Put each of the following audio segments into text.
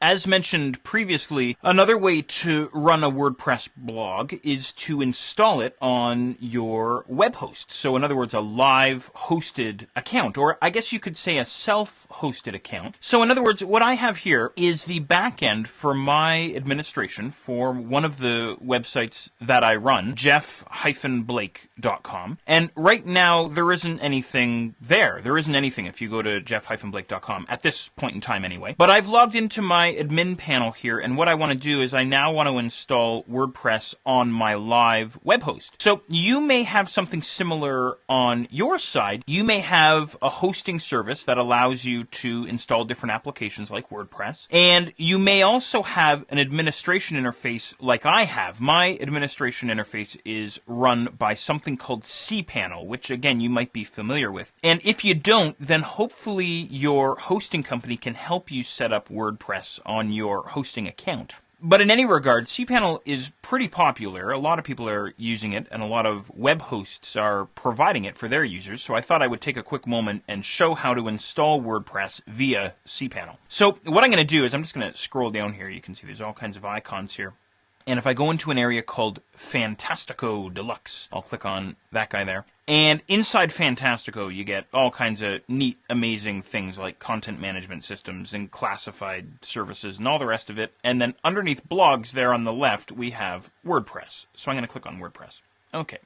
as mentioned previously, another way to run a WordPress blog is to install it on your web host. So in other words, a live hosted account, or I guess you could say a self-hosted account. So in other words, what I have here is the backend for my administration for one of the websites that I run, jeff-blake.com. And right now, there isn't anything there. There isn't anything if you go to jeff-blake.com at this point in time anyway. But I've logged into my admin panel here, and what I want to do is I now want to install WordPress on my live web host. So you may have something similar on your side. You may have a hosting service that allows you to install different applications like WordPress. And you may also have an administration interface like I have. My administration interface is run by something called cPanel, which again, you might be familiar with. And if you don't, then hopefully your hosting company can help you set up WordPress on your hosting account. But in any regard, cPanel is pretty popular. A lot of people are using it, and a lot of web hosts are providing it for their users. So I thought I would take a quick moment and show how to install WordPress via cPanel. So what I'm going to do is I'm just going to scroll down here. You can see there's all kinds of icons here. And if I go into an area called Fantastico Deluxe, I'll click on that guy there. And inside Fantastico, you get all kinds of neat, amazing things like content management systems and classified services and all the rest of it. And then underneath blogs there on the left, we have WordPress. So I'm going to click on WordPress. Okay.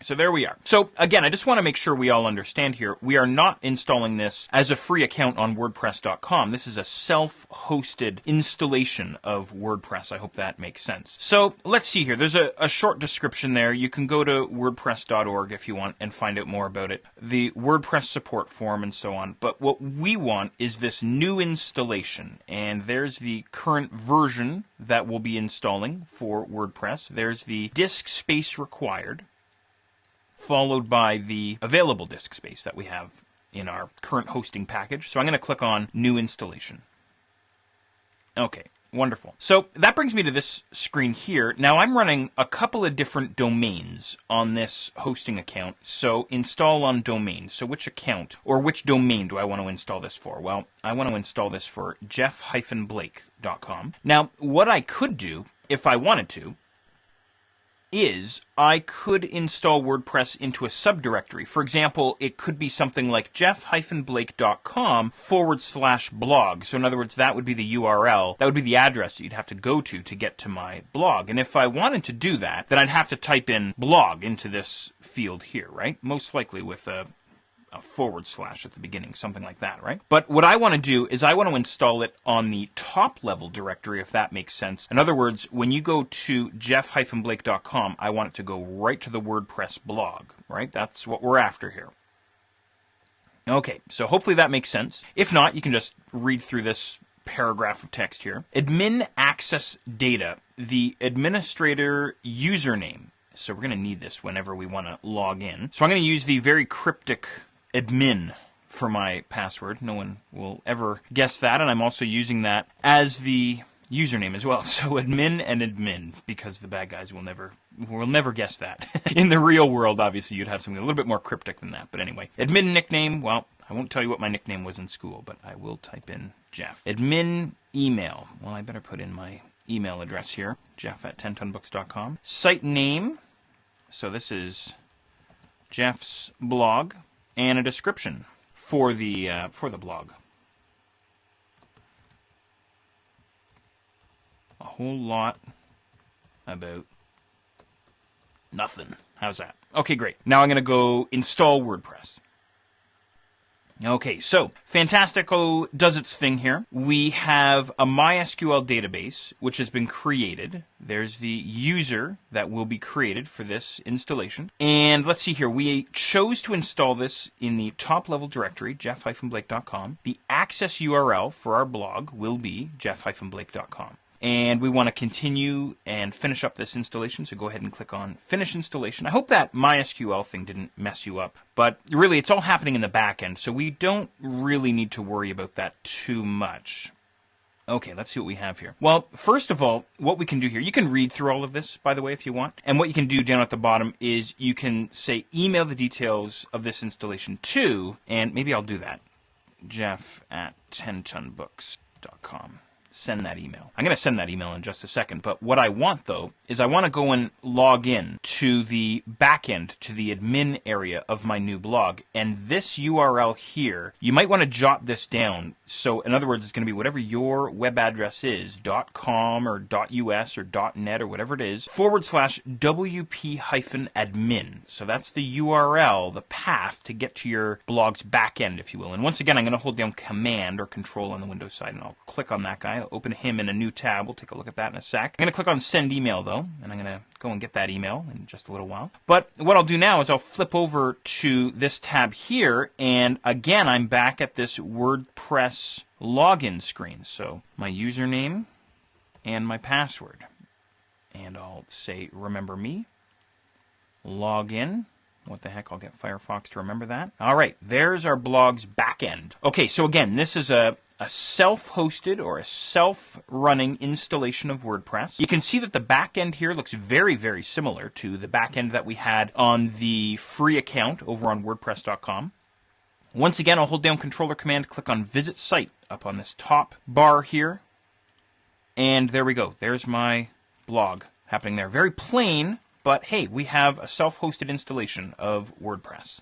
So there we are. So again, I just want to make sure we all understand here, we are not installing this as a free account on WordPress.com. This is a self-hosted installation of WordPress. I hope that makes sense. So let's see here. There's a short description there. You can go to WordPress.org if you want and find out more about it. The WordPress support form and so on. But what we want is this new installation. And there's the current version that we'll be installing for WordPress. There's the disk space required, followed by the available disk space that we have in our current hosting package. So I'm going to click on New Installation. Okay, wonderful. So that brings me to this screen here. Now I'm running a couple of different domains on this hosting account. So install on domain. So which account or which domain do I want to install this for? Well, I want to install this for jeff-blake.com. Now, what I could do if I wanted to is I could install WordPress into a subdirectory. For example, it could be something like jeff-blake.com/blog. So in other words, that would be the URL. That would be the address that you'd have to go to get to my blog. And if I wanted to do that, then I'd have to type in blog into this field here, right? Most likely with a / at the beginning, something like that, right? But what I want to do is I want to install it on the top level directory, if that makes sense. In other words, when you go to jeff-blake.com, I want it to go right to the WordPress blog, right? That's what we're after here. Okay, so hopefully that makes sense. If not, you can just read through this paragraph of text here. Admin access data, the administrator username. So we're going to need this whenever we want to log in. So I'm going to use the very cryptic admin for my password. No one will ever guess that, and I'm also using that as the username as well. So admin and admin, because the bad guys will never guess that. In the real world, obviously, you'd have something a little bit more cryptic than that. But anyway, admin nickname, well, I won't tell you what my nickname was in school, but I will type in Jeff. Admin email. Well, I better put in my email address here, jeff@10tonbooks.com. Site name. So this is Jeff's blog, and a description for the blog. A whole lot about nothing. How's that? Okay, great. Now I'm going to go install WordPress. Okay, so Fantastico does its thing here. We have a MySQL database, which has been created. There's the user that will be created for this installation. And let's see here. We chose to install this in the top level directory, jeff-blake.com. The access URL for our blog will be jeff-blake.com. And we want to continue and finish up this installation, so go ahead and click on Finish Installation. I hope that MySQL thing didn't mess you up, but really it's all happening in the back end, so we don't really need to worry about that too much. Okay, let's see what we have here. Well, first of all, what we can do here, you can read through all of this, by the way, if you want. And what you can do down at the bottom is you can say email the details of this installation to, and maybe I'll do that, jeff@10tonbooks.com. send that email. I'm going to send that email in just a second, but what I want, though, is I want to go and log in to the backend, to the admin area of my new blog, and this URL here, you might want to jot this down. So, in other words, it's going to be whatever your web address is, .com or .us or .net or whatever it is, /wp-admin. So that's the URL, the path to get to your blog's backend, if you will. And once again, I'm going to hold down Command or Control on the Windows side, and I'll click on that guy. I'll open him in a new tab. We'll take a look at that in a sec. I'm going to click on Send Email, though, and I'm going to go and get that email in just a little while. But what I'll do now is I'll flip over to this tab here, and again, I'm back at this WordPress login screen. So my username and my password. And I'll say, remember me, log in. What the heck, I'll get Firefox to remember that. All right, there's our blog's backend. Okay, so again, this is a self-hosted or a self-running installation of WordPress. You can see that the backend here looks very, very similar to the backend that we had on the free account over on WordPress.com. Once again, I'll hold down Control or Command, click on Visit Site up on this top bar here. And there we go. There's my blog happening there. Very plain, but hey, we have a self-hosted installation of WordPress.